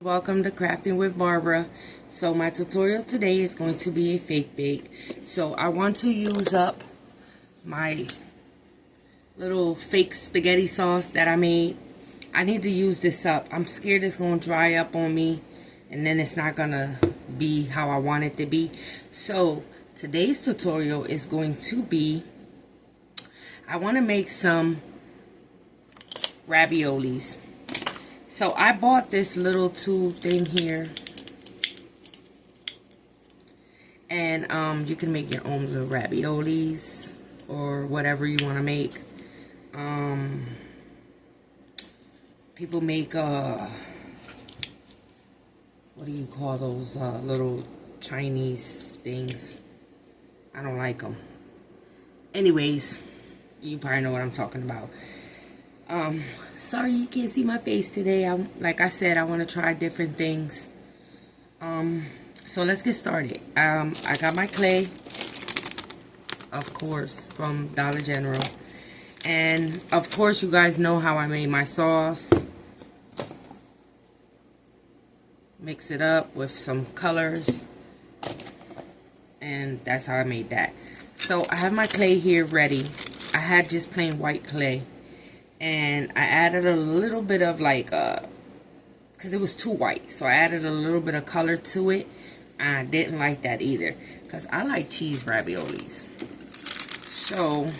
Welcome to Crafting with Barbara. So my tutorial today is going to be a fake bake. So I want to use up my little fake spaghetti sauce that I made. I need to use this up. I'm scared it's going to dry up on me and then it's not going to be how I want it to be. So today's tutorial is going to be, I want to make some raviolis. So I bought this little tube thing here, and you can make your own little raviolis or whatever you want to make. People make what do you call those little Chinese things? I don't like them. Anyways, you probably know what I'm talking about. Sorry you can't see my face today. Like I said, I want to try different things. So let's get started. I got my clay, of course, from Dollar General. And of course you guys know how I made my sauce. Mix it up with some colors. And that's how I made that. So I have my clay here ready. I had just plain white clay. And I added a little bit of because it was too white. So I added a little bit of color to it. And I didn't like that either. Because I like cheese raviolis. So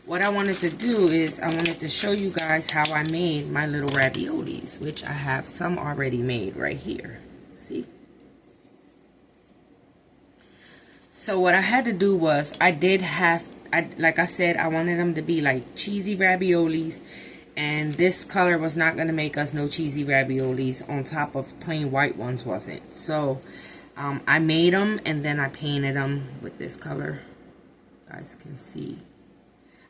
what I wanted to do is I wanted to show you guys how I made my little raviolis. Which I have some already made right here. See? So what I had to do was like I said, I wanted them to be like cheesy raviolis, and this color was not going to make us no cheesy raviolis on top of plain white ones wasn't. So I made them and then I painted them with this color. You guys can see.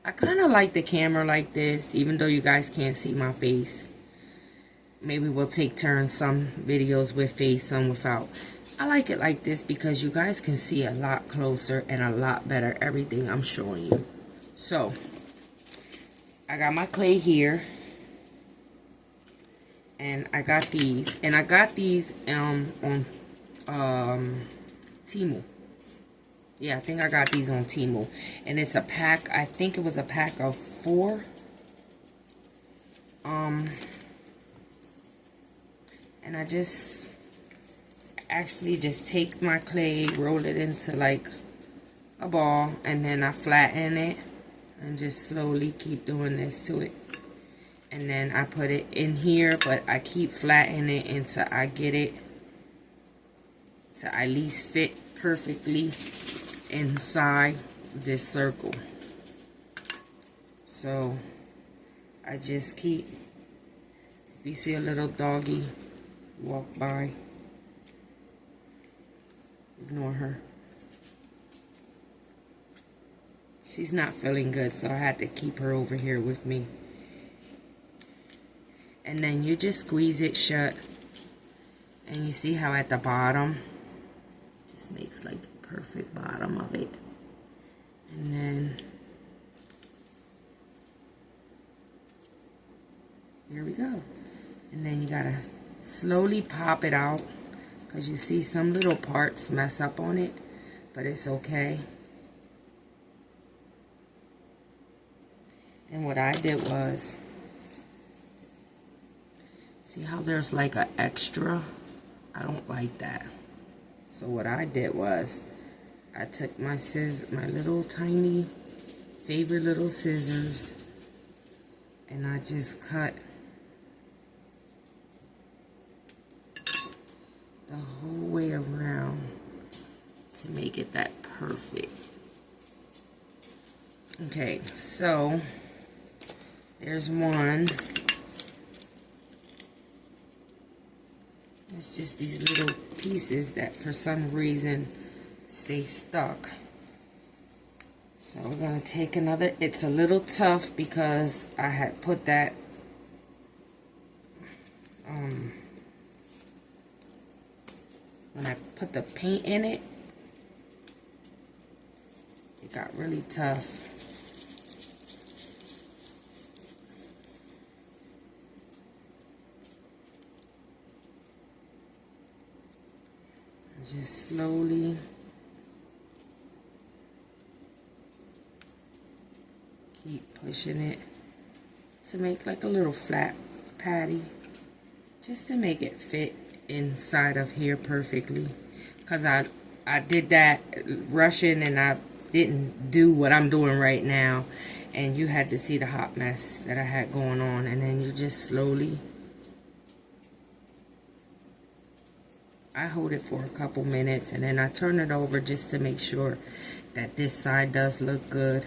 I kind of like the camera like this, even though you guys can't see my face. Maybe we'll take turns, some videos with face, some without. I like it like this because you guys can see a lot closer and a lot better everything I'm showing you. So, I got my clay here. And I got these. And I got these on Temu. Yeah, I think I got these on Temu. And it's a pack. I think it was a pack of 4. And I actually just take my clay, roll it into like a ball, and then I flatten it and just slowly keep doing this to it. And then I put it in here, but I keep flattening it until I get it to at least fit perfectly inside this circle. So I just keep, if you see a little doggy walk by, ignore her. She's not feeling good, so I had to keep her over here with me. And then you just squeeze it shut. And you see how at the bottom, just makes like the perfect bottom of it. And then, here we go. And then you gotta slowly pop it out. Because you see some little parts mess up on it, but it's okay. And what I did was, see how there's like an extra? I don't like that. So what I did was, I took my little tiny favorite little scissors, and I just cut the whole way around to make it that perfect. Okay, so there's one. It's just these little pieces that for some reason stay stuck. So we're gonna take another. It's a little tough because I had put that when I put the paint in it, it got really tough. Just slowly keep pushing it to make like a little flat patty, just to make it fit inside of here perfectly. Because I did that rushing and I didn't do what I'm doing right now, and you had to see the hot mess that I had going on. And then you just slowly, I hold it for a couple minutes and then I turn it over just to make sure that this side does look good.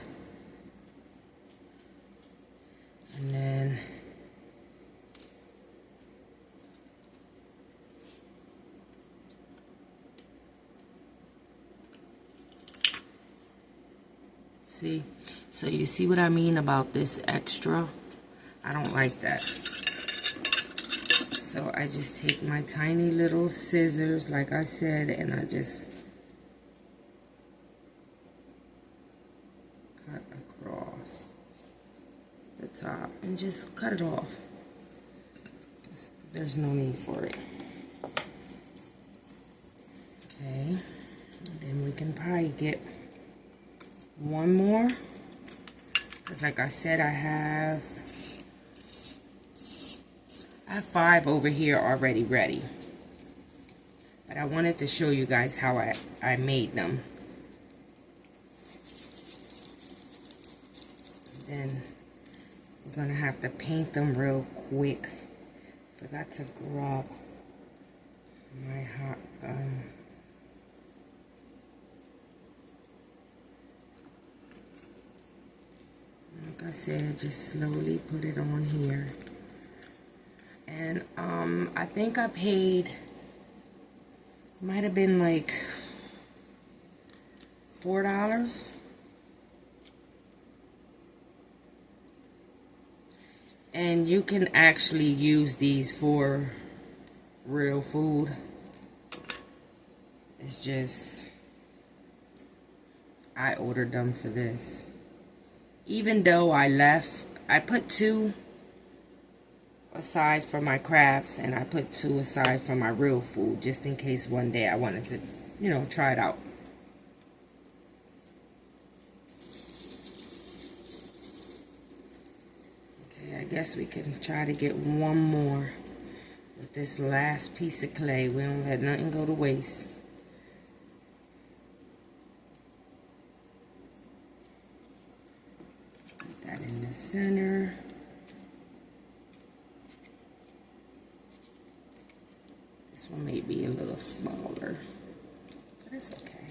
And then see, so you see what I mean about this extra? I don't like that. So I just take my tiny little scissors, like I said, and I just cut across the top and just cut it off. There's no need for it. Okay, and then we can probably get one more, because like I said, I have 5 over here already ready, but I wanted to show you guys how I made them. Then we're gonna have to paint them real quick. Forgot to grab my hot gun. Like I said, just slowly put it on here. And I think I paid, might have been like $4. And you can actually use these for real food. It's just, I ordered them for this. Even though I put 2 aside for my crafts, and I put 2 aside for my real food, just in case one day I wanted to, you know, try it out. Okay, I guess we can try to get one more with this last piece of clay. We don't let nothing go to waste. Put that in the center. This one may be a little smaller, but it's okay.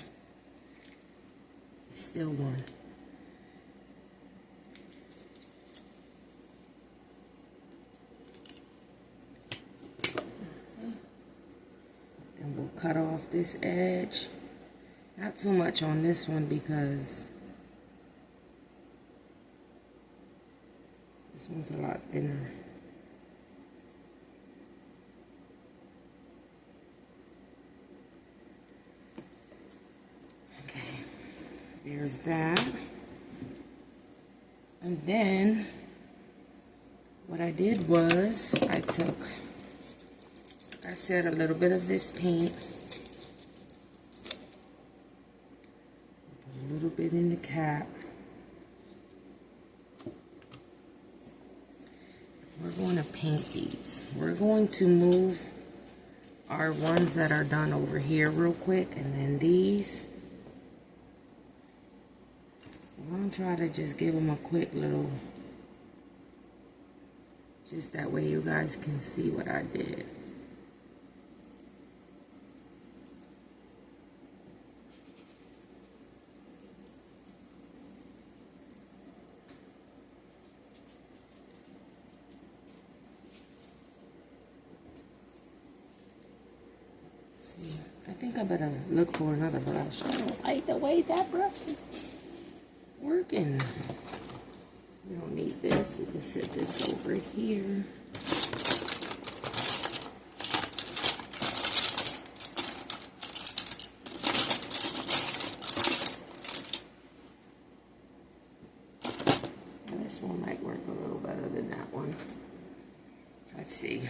It's still one. Then we'll cut off this edge. Not too much on this one because this one's a lot thinner. There's that. And then what I did was I took, like I said, a little bit of this paint, put a little bit in the cap. We're going to paint these. We're going to move our ones that are done over here real quick, and then these, I'm going to try to just give them a quick little, just that way you guys can see what I did. See, I think I better look for another brush. I don't like the way that brush is working. We don't need this. We can set this over here. And this one might work a little better than that one. Let's see.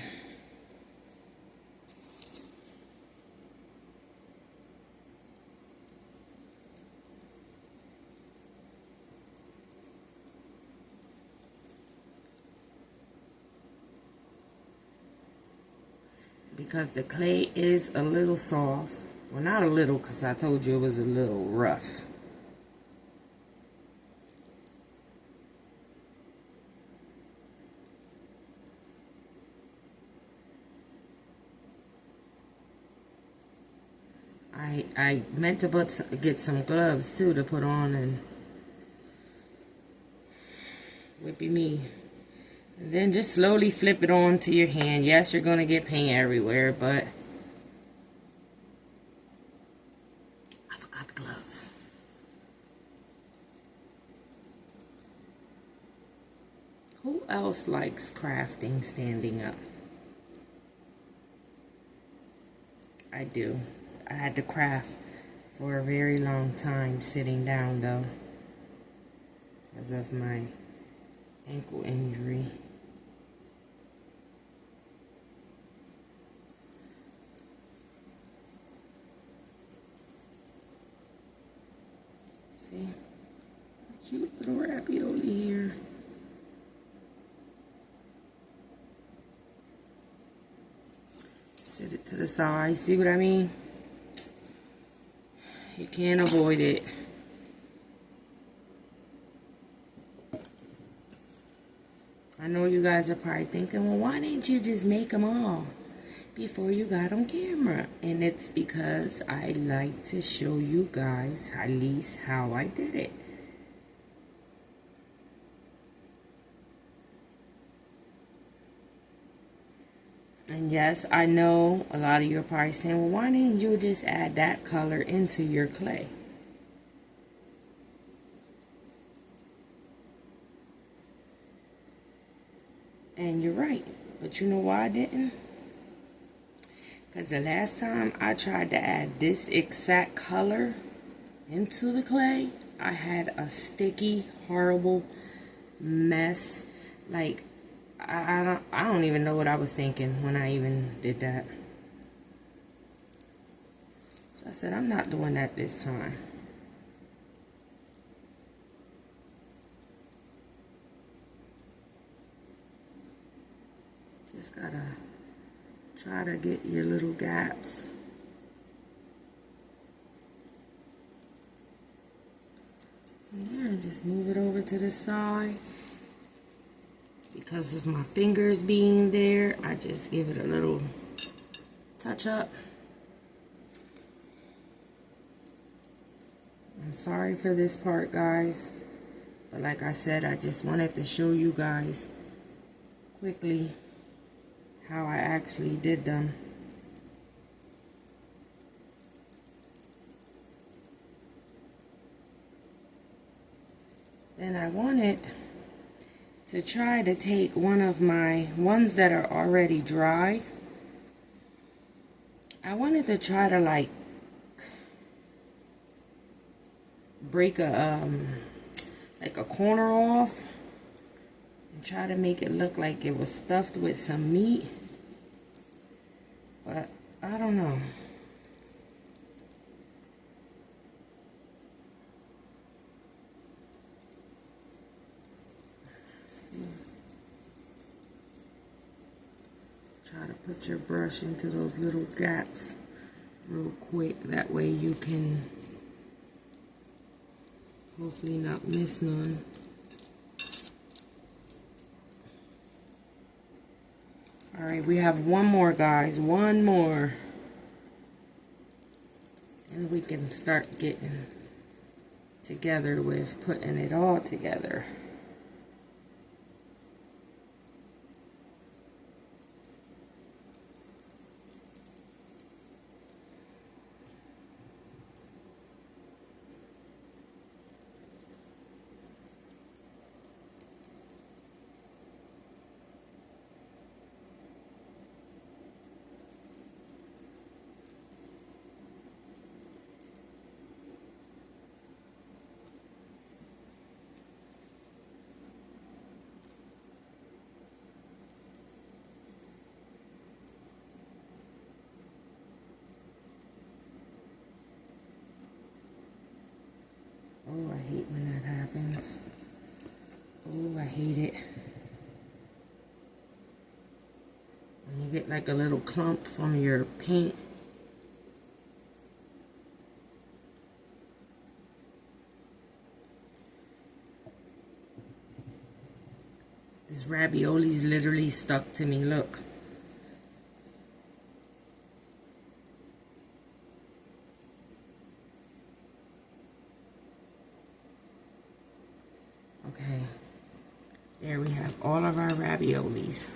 because the clay is a little soft. Well, not a little, because I told you it was a little rough. I meant to get some gloves too to put on, and whippy me. And then just slowly flip it onto your hand. Yes, you're going to get paint everywhere, but I forgot the gloves. Who else likes crafting standing up? I do. I had to craft for a very long time sitting down though, because of my ankle injury. See? Cute little ravioli here. Set it to the side. See what I mean? You can't avoid it. I know you guys are probably thinking, well, why didn't you just make them all before you got on camera? And it's because I like to show you guys at least how I did it. And yes, I know a lot of you are probably saying, well, why didn't you just add that color into your clay? And you're right. But you know why I didn't? Because the last time I tried to add this exact color into the clay, I had a sticky, horrible mess. Like, I don't even know what I was thinking when I even did that. So I said, I'm not doing that this time. Just gotta try to get your little gaps. And there, just move it over to the side. Because of my fingers being there, I just give it a little touch up. I'm sorry for this part, guys. But like I said, I just wanted to show you guys quickly how I actually did them. Then I wanted to try to take one of my ones that are already dry. I wanted to try to like break a like a corner off and try to make it look like it was stuffed with some meat, but I don't know. Try to put your brush into those little gaps real quick. That way you can hopefully not miss none. Alright, we have one more, guys. One more. And we can start getting together with putting it all together. Oh, I hate when that happens. Oh, I hate it. When you get like a little clump from your paint. This ravioli's literally stuck to me, look. Okay, there we have all of our raviolis.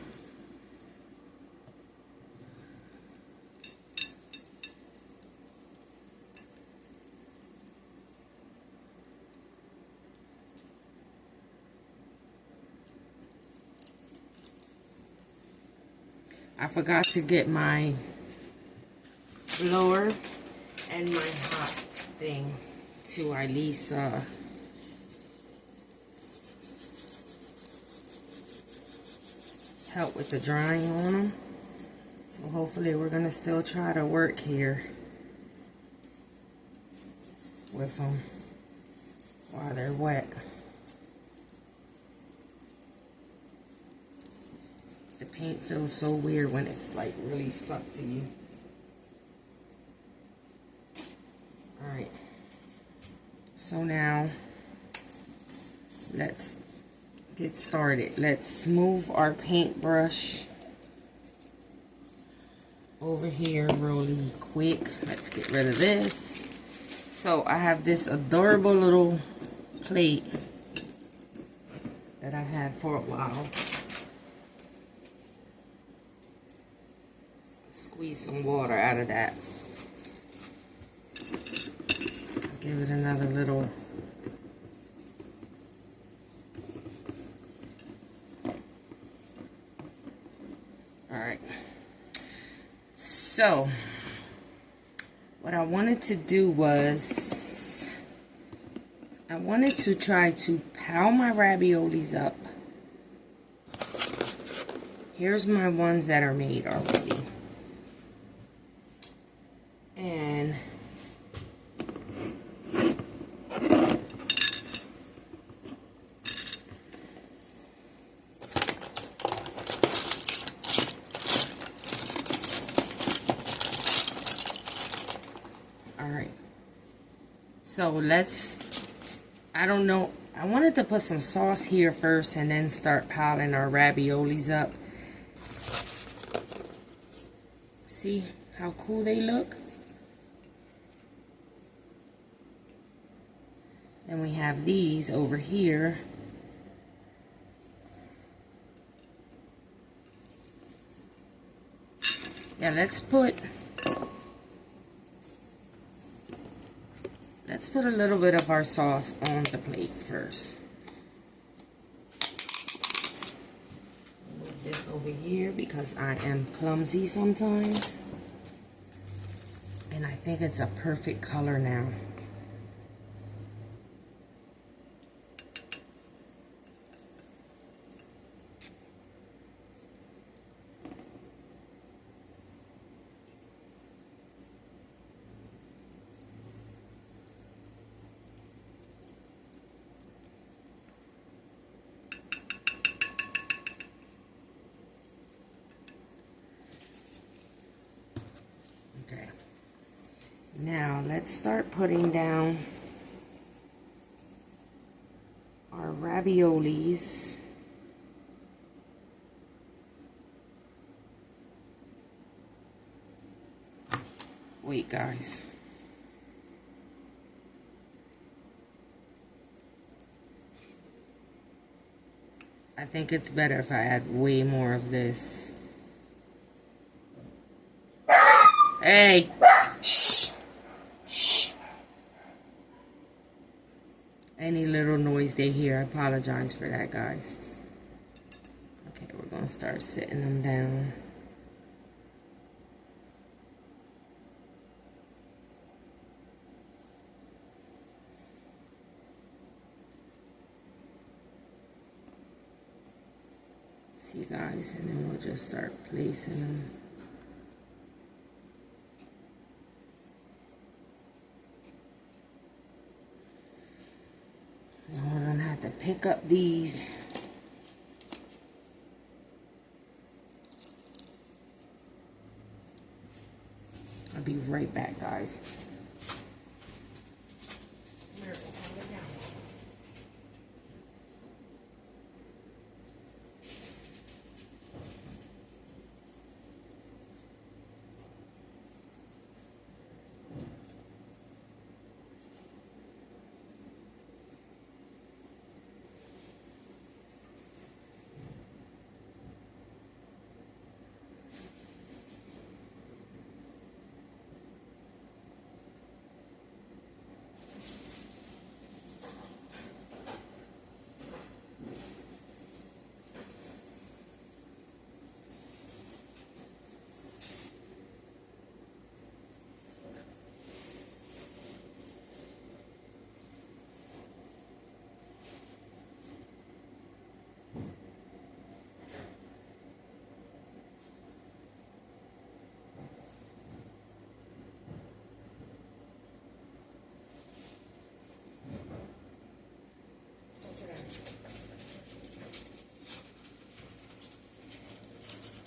I forgot to get my blower and my hot thing to at least help with the drying on them. So hopefully we're gonna still try to work here with them while they're wet. The paint feels so weird when it's like really stuck to you. Alright, so now let's get started. Let's move our paintbrush over here really quick. Let's get rid of this. So I have this adorable little plate that I had for a while. Squeeze some water out of that. Give it another little alright. So what I wanted to do was I wanted to try to pile my raviolis up. Here's my ones that are made already. And alright, so let's, I don't know, I wanted to put some sauce here first and then start piling our raviolis up. See how cool they look? Then we have these over here. Yeah, let's put a little bit of our sauce on the plate first. Move this over here because I am clumsy sometimes. And I think it's a perfect color now. Okay. Now let's start putting down our raviolis. Wait, guys. I think it's better if I add way more of this. Hey! Shh! Shh! Any little noise they hear, I apologize for that, guys. Okay, we're gonna start sitting them down. See, guys, and then we'll just start placing them. And we're gonna have to pick up these I'll be right back, guys.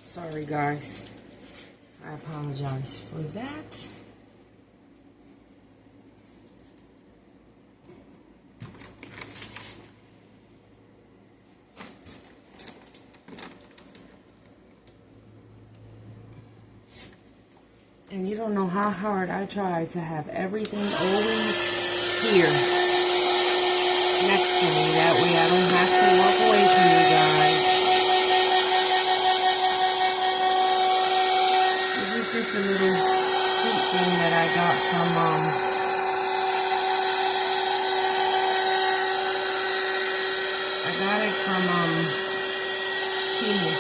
Sorry, guys. I apologize for that. And you don't know how hard I try to have everything always here next to me. That way I don't have to walk away from you guys. This is just a little cute thing that I got from, I got it from, Temu.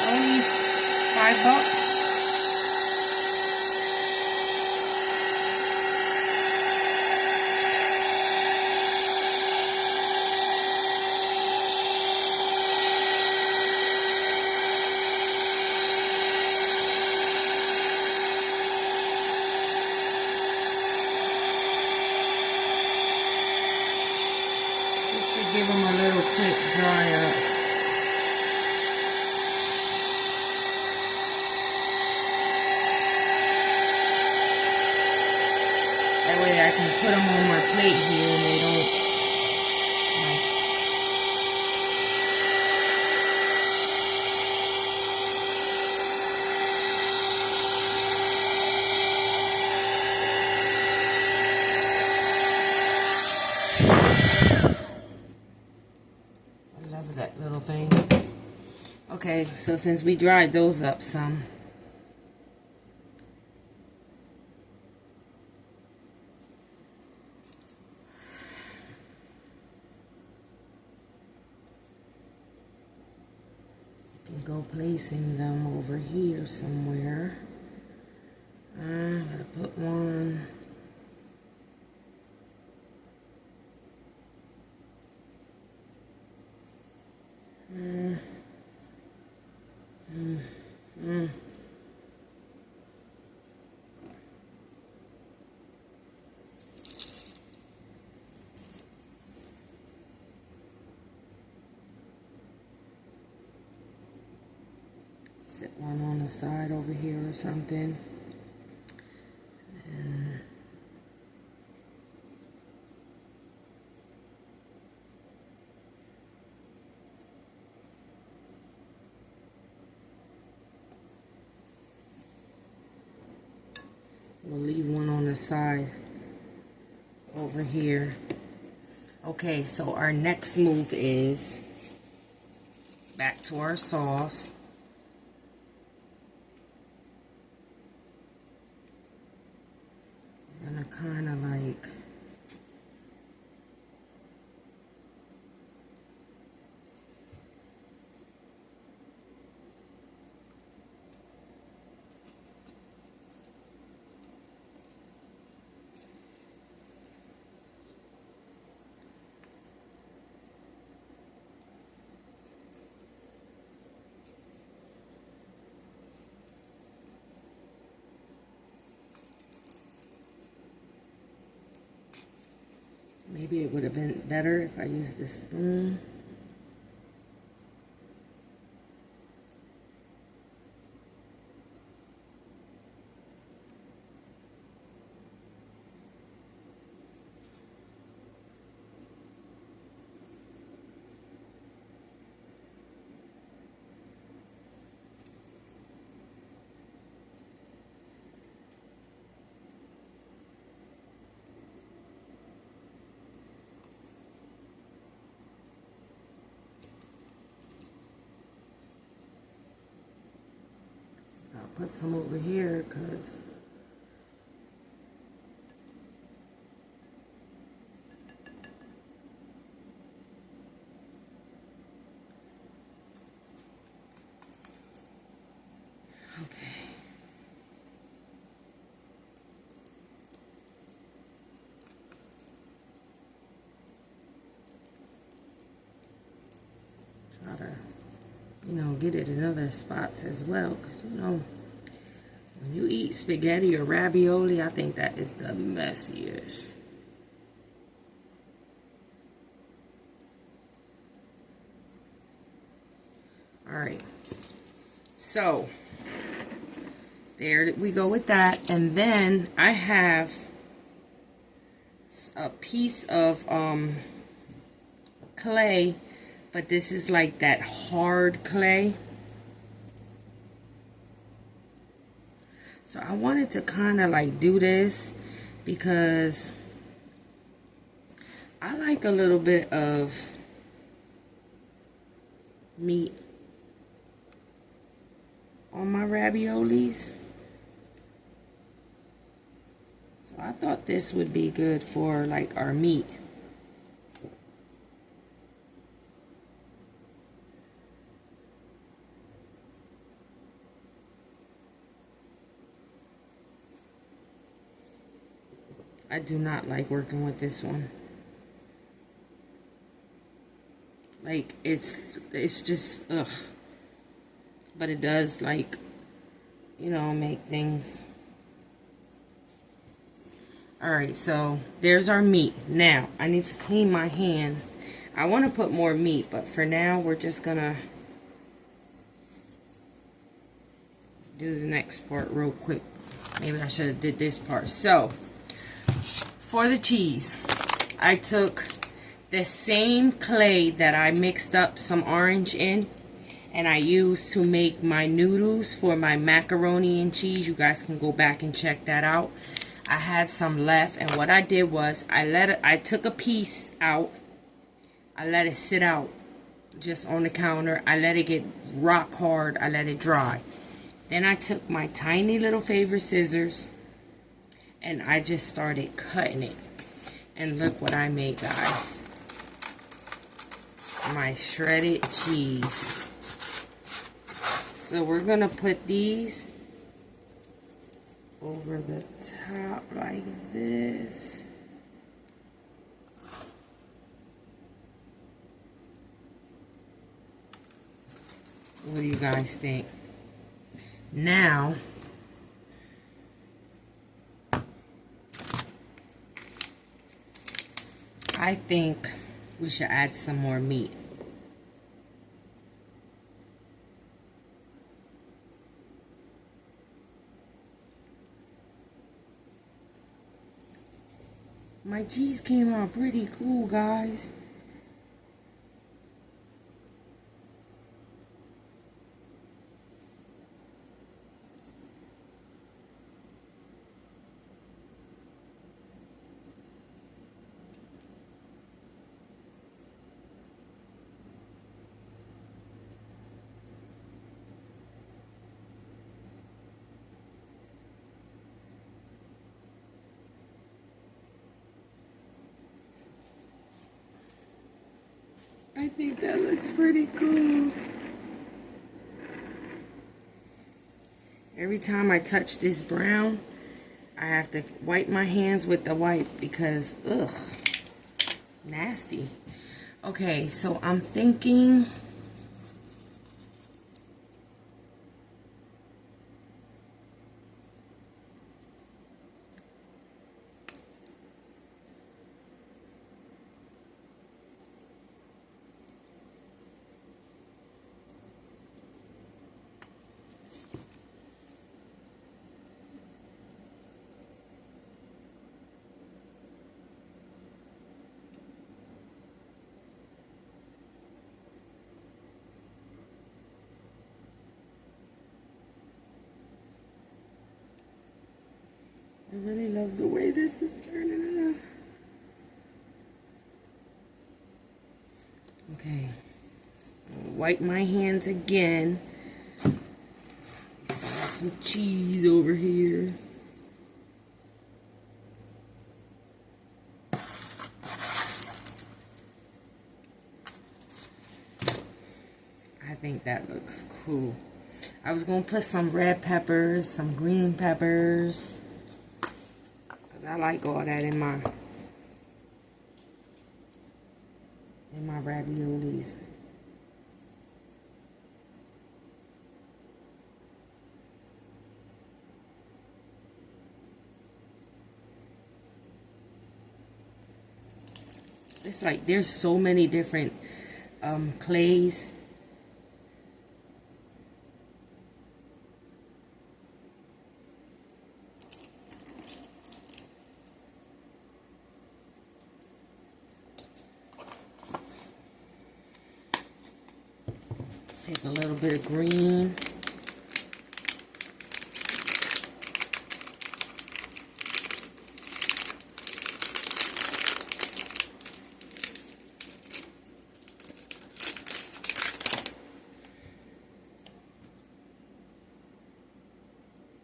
Only $5. Give them a little quick dry up. That way I can put them on my plate here and they don't that little thing. Okay, so since we dried those up some, I can go placing them over here somewhere. I'm gonna put one. Sit one on the side over here or something. We'll leave one on the side over here. Okay, so our next move is back to our sauce. I'm gonna kind of like maybe it would have been better if I used this spoon. put some over here because try to, you know, get it in other spots as well. Because, you know, when you eat spaghetti or ravioli, I think that is the messiest. All right. So, there we go with that. And then I have a piece of clay, but this is like that hard clay. So I wanted to kind of like do this because I like a little bit of meat on my raviolis. So I thought this would be good for like our meat. I do not like working with this one. Like it's just ugh. But it does, like, you know, make things. Alright, so there's our meat. Now, I need to clean my hand. I want to put more meat, but for now, we're just gonna do the next part real quick. Maybe I should have did this part. So, for the cheese, I took the same clay that I mixed up some orange in, and I used to make my noodles for my macaroni and cheese. You guys can go back and check that out. I had some left, and what I did was I took a piece out. I let it sit out just on the counter. I let it get rock hard. I let it dry. Then I took my tiny little favorite scissors and I just started cutting it. And look what I made, guys. My shredded cheese. So we're going to put these over the top like this. What do you guys think? Now, I think we should add some more meat. My cheese came out pretty cool, guys. I think that looks pretty cool. Every time I touch this brown, I have to wipe my hands with the wipe because, ugh, nasty. Okay, so I'm thinking I really love the way this is turning out. Okay, so wipe my hands again. So let's some cheese over here. I think that looks cool. I was gonna put some red peppers, some green peppers, cause I like all that in my raviolis. It's like there's so many different clays. Take a little bit of green.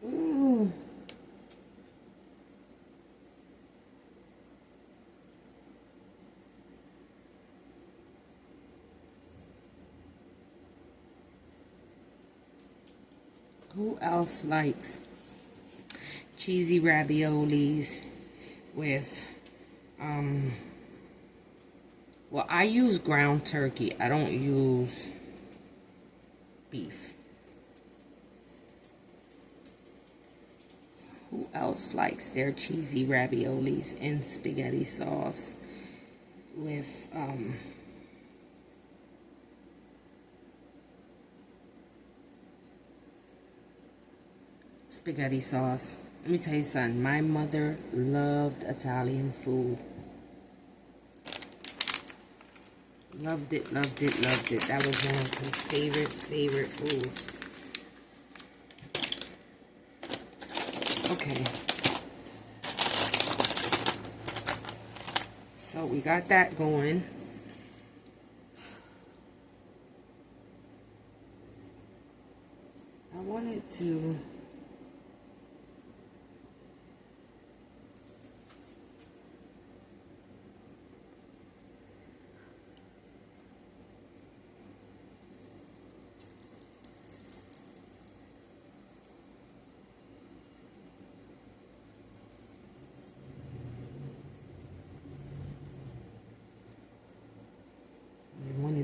Ooh. Who else likes cheesy raviolis with, well, I use ground turkey. I don't use beef. So who else likes their cheesy raviolis in spaghetti sauce with, spaghetti sauce? Let me tell you something. My mother loved Italian food. Loved it, loved it, loved it. That was one of her favorite foods. Okay. So we got that going. I wanted to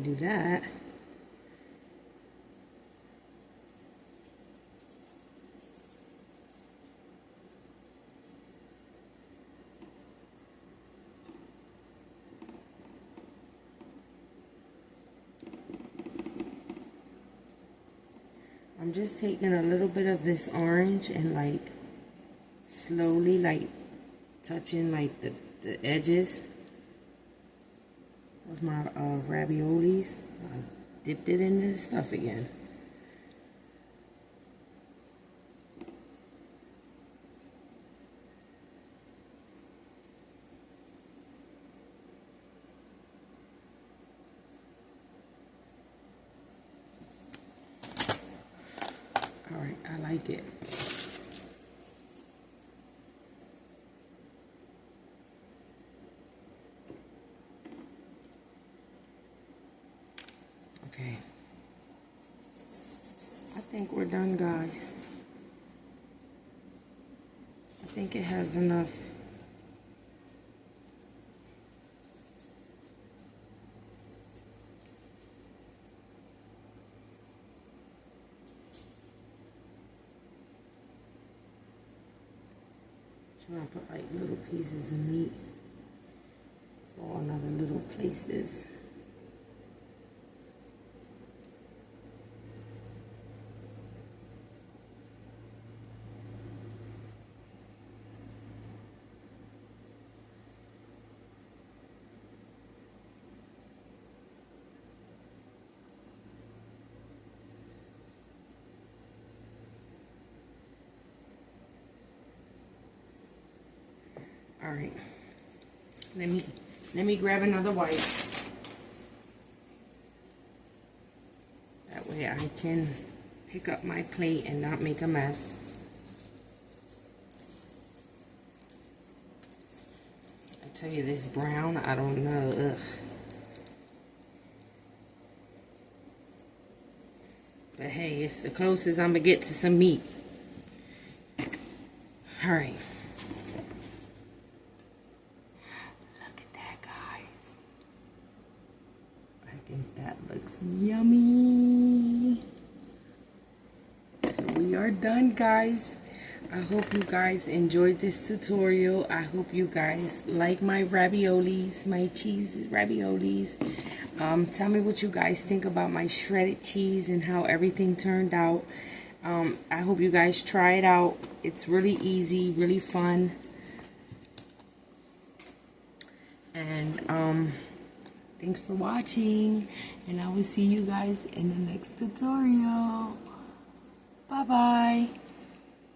do that. I'm just taking a little bit of this orange and like slowly like touching like the edges of my raviolis. I dipped it into the stuff again. All right, I like it. Okay. I think we're done, guys. I think it has enough. Trying to put like little pieces of meat for another little places. All right, let me grab another wipe. That way I can pick up my plate and not make a mess. I tell you, this brown, I don't know, ugh. But hey, it's the closest I'm gonna get to some meat. All right. Look at that, guys. I think that looks yummy. So we are done, guys. I hope you guys enjoyed this tutorial. I hope you guys like my raviolis, my cheese raviolis. Tell me what you guys think about my shredded cheese and how everything turned out. I hope you guys try it out. It's really easy, really fun. And thanks for watching. And I will see you guys in the next tutorial. Bye-bye.